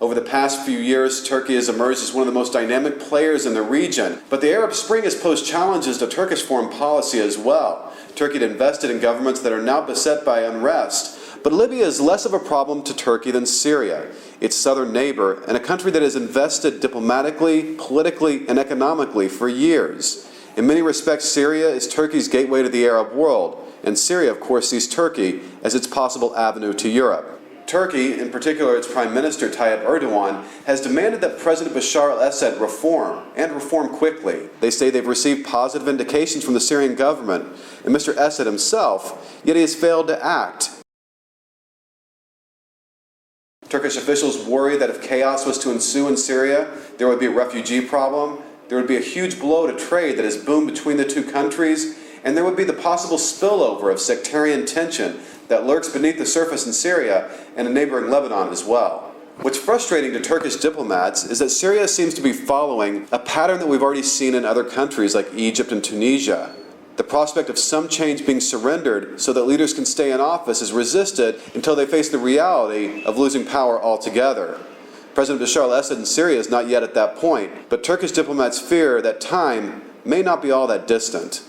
Over the past few years, Turkey has emerged as one of the most dynamic players in the region. But the Arab Spring has posed challenges to Turkish foreign policy as well. Turkey had invested in governments that are now beset by unrest. But Libya is less of a problem to Turkey than Syria, its southern neighbor, and a country that has invested diplomatically, politically, and economically for years. In many respects, Syria is Turkey's gateway to the Arab world, and Syria, of course, sees Turkey as its possible avenue to Europe. Turkey, in particular its Prime Minister Tayyip Erdogan, has demanded that President Bashar al-Assad reform, and reform quickly. They say they've received positive indications from the Syrian government and Mr. Assad himself, yet he has failed to act. Turkish officials worry that if chaos was to ensue in Syria, there would be a refugee problem, there would be a huge blow to trade that has boomed between the two countries, and there would be the possible spillover of sectarian tension that lurks beneath the surface in Syria and in neighboring Lebanon as well. What's frustrating to Turkish diplomats is that Syria seems to be following a pattern that we've already seen in other countries like Egypt and Tunisia. The prospect of some change being surrendered so that leaders can stay in office is resisted until they face the reality of losing power altogether. President Bashar al-Assad in Syria is not yet at that point, but Turkish diplomats fear that time may not be all that distant.